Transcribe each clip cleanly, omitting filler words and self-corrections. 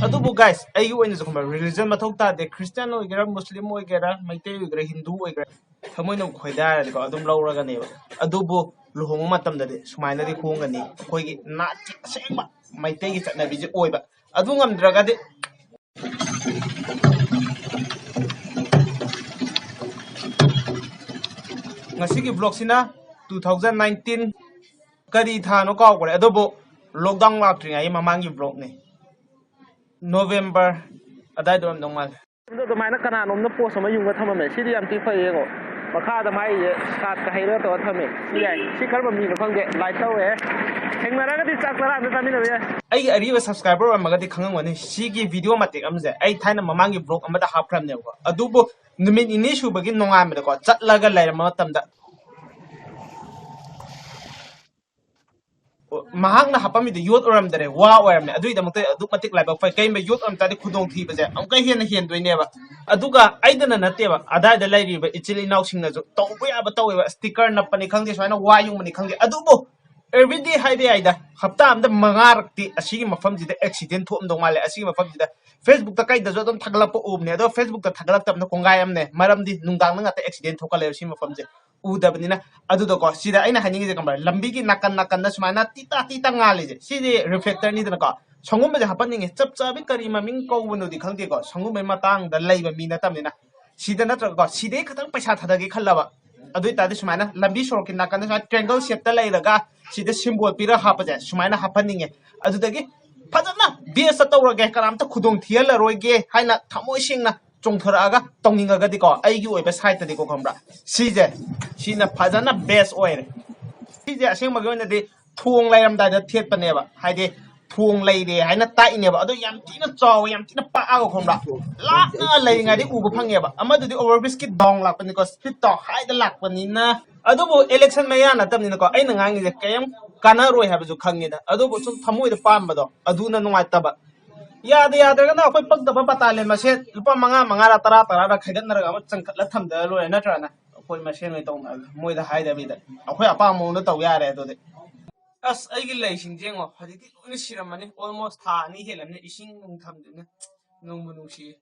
अदुबु guys आई ओइन जो खम रिलीजन मथौ तादे क्रिश्चियन ओइगेरा मुस्लिम ओइगेरा मैते ओइगेरा हिंदू ओइगेरा थमोइन खोइदा को अदुम लौरगा ने अदुबु लुहोंग मतम दे सुमाइना दि खोंगनी खोइगी ना सेंबा मैते gi चटनाबि जे ओइबा अदु ngamdraga de ngasigi vlog sina 2019 kari thano kaw gore adobo lockdown laktri ngai mamangi vlog ne November adai dom dongmal do maina kana nom na post ma yunga thamame sidi yam ti phai go makha da mai ye sat ka haira to thame si ai si karba mi no phangde like taw e thengmara ga di chaklara na tamina be ai ariba subscriber amaga di khangang wani sigi video matik amje ai thaina mamangi vlog amada hapram ne go adubo numit ini shu bagi nongam de ko chatlaga lairama tamda mahangna hapami de youth oram dare wa oram ne adui damte adu matik laiba fai kai me youth oram ta de khudong thi baje am kai hen doi ne ba aduga aidana nate ba adai da lairi ba ichili naw sing na jo tawba ya ba tawe ba sticker na pani khangde swaina wa yung mani khangde adubo everyday haibe aida hapta am da mangar ti asigi mafam ji da accident thom dong male asigi mafam ji da Facebook ta kai da jo dom thaglap po um ne do Facebook ta thaglap tam na kongai am ne maram di nungdang na ta accident thokale si mafam je udabnina adudo ko sida aina haningi je kambar lambi gi nakan na sumana tita ngali je sidi reflector ni dana ko songum ba hapaninge chap chabi kari maming ko wono di khangde ko songum me matang da leiba mi na tamnina sida na ko side khatang paisa thadagi khallaba adui ta de sumana lambi sorki nakan na triangle shape ta leiraga sida symbol pira hapaje sumana hapaninge adudagi fajana bs tawrage karamta khudong thiala roige haina thamoi singna chongtharaga tongninga ga diko aigi oiba site diko khambra sije sina fajana base oire sije aseng magona de thong lairam da da thet paneba haide thong laide haina tai neba ado yam tina chaw yam tina pa aga khambra la na lai nga di ubu phangeba amadu di overbridge ki dong lak pani ko speed to haida lak pani na ado bo election maya na tamni ko aina ngangi je kayam kana roi ha bu khangi da ado bo sum thamoi da pam bado aduna nungai taba yada na akoy pagdaba batalyon mase lupa mga tara ra khaidat na raga changkhat la thamda lo na trana akoy mase ngai tong moi da haida bi da akoy apa mo na taw yare do de as ai gi lai sing jengo hadi ti ni siramani almost tha ni helam ne ising nung thamdu na nung munung si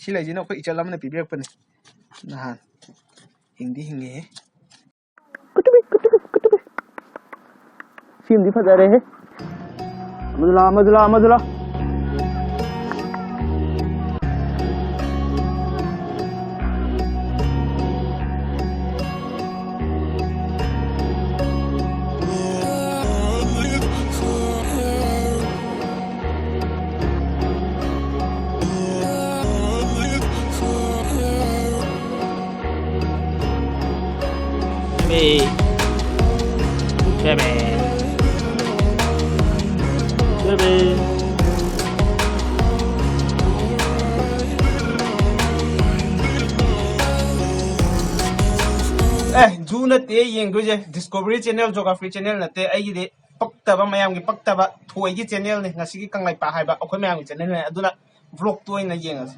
si lai jina akoy ichalam na pibek pan nahan hindi hinge kutubi sim di fadare he madula Juna te yeng je Discovery Channel Geography Channel na te ai de paktaba mayam gi paktaba thoi gi channel ne ngasi gi kanglai pa haiba akhoi mayam gi channel ne aduna vlog toi na yeng as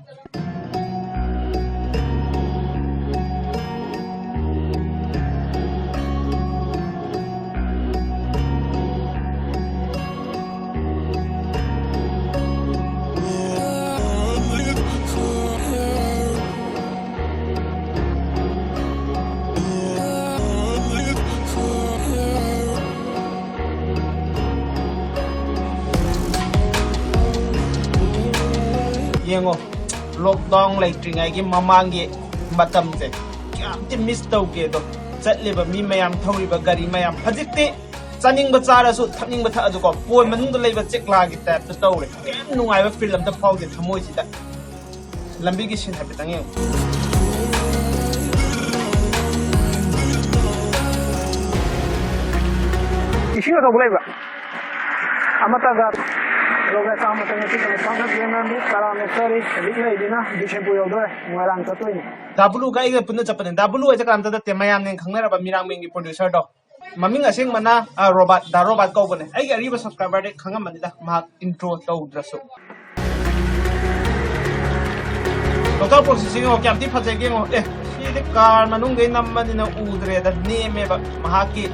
yengo lockdown laitring ai gi mamangi matam je kyam ti miss tau ke do chatle ba mi mayam thori ba gari mayam hajikti chaning ba chara su thapning ba tha adu ko poi manung da leiba chekla gi ta tawre kem nungai ba film da phau de thamoi ji da lambi gi sin habi tang yeng ising ka bulai ba amata ga progress ama tanga si tanga sanga kena mi parameters lik lei dina dishe pu yodore moirang tatoi ni W ga iga punna chapane W ai chakam ta te mayam ne khangna ra ba mirang ming gi producer do maming aseng mana robot da robot ko bane ai ga riba subscriber de khangam mani da ma intro to draso total processing o kyam ti phajai ge mo si de car manung ge nam mani na udre da ne me ba mahaki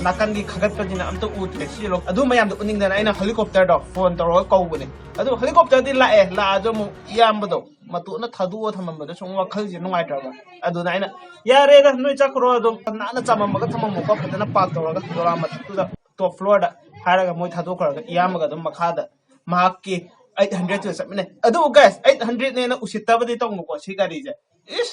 nakan gi khagat pa dina am to udre si lo adu mayam do uning da aina helicopter do phone to ro ko bane adu helicopter di la do mo yam do matu na thadu thamam ba sung wa khal ji nungai tra ba adu na aina yare da noi chakro adu na na chamam ga thamam mo ko phadana pa to ga dora ma tu da top floor da haraga moi thadu kra ga yam ga dum makha da mahaki 800 to sabne adu guys 800 ne na usita ba de tong ko si gari je is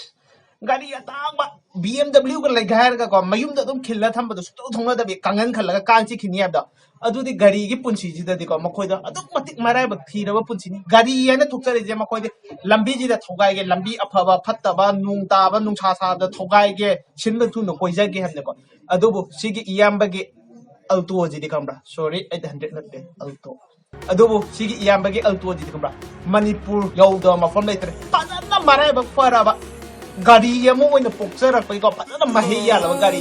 gari atang ba BMW ga lai gair ga ko mayum da dum khilla tham ba su thong da be kangan khalla ga kang chi khini da adu di gari gi punsi ji da di ko makoi da adu matik marai ba thi da ba punsi ni gari ya na thukcha je makoi de lambi ji da thogai ge lambi apha ba phatta ba nung ta ba nung sa sa da thogai ge sin ba tu no koi ja ge ham ne ko adu bu si gi iyam ba ge alto ji di kambra sorry 800 natte alto adubu sigi iyambagi alto di kambra manipur yauda mafam leitre padana marai ba fara ba gari ya mo oina pokchara pa ko padana mahiya la gari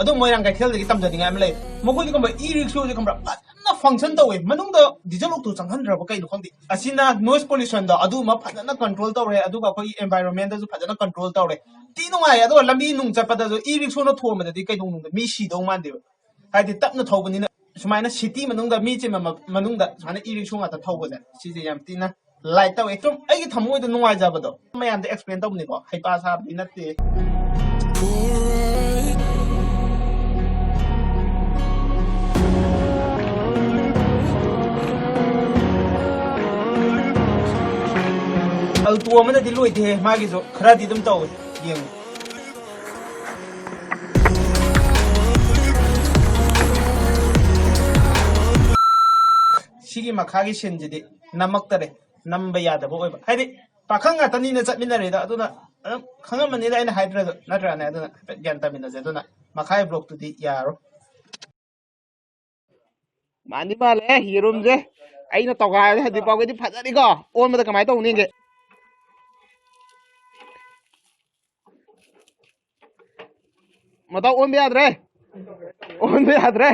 adu moirang ga khel gi tam jani ngam le mogoi ko ba e rickshaw ji kambra na function to we manung da diesel ok to changhan ra ba kai no khangdi asina noise pollution da adu ma phadana control to re adu ga khoi environment da ju phadana control to re ti no ngai adu lambi nung chapa da ju e rickshaw no thom da di kai dong nung da mi si dong man de hai di tap na thobani na sumaina city manung da mi chi manung da sana e rickshaw nga ta thoba ja si je yam tina light to ektom ai gi thamoi da nungai ja ba do mayam da explain to ni ko hai pa sa bi na te alto amana di loi the magi zo khara di dum taw yeng sigi makhagi senji di namak tare namba yada bo oiba haidi pakhang ga tani na chatmina re da aduna khangam mani da ina hydra natra na aduna gyan tamina je aduna makhai block tu di yaro mani male hirum je aina toga hadi pawge di phajani ko on ma da kamai to uninge मतलब own भी याद रहे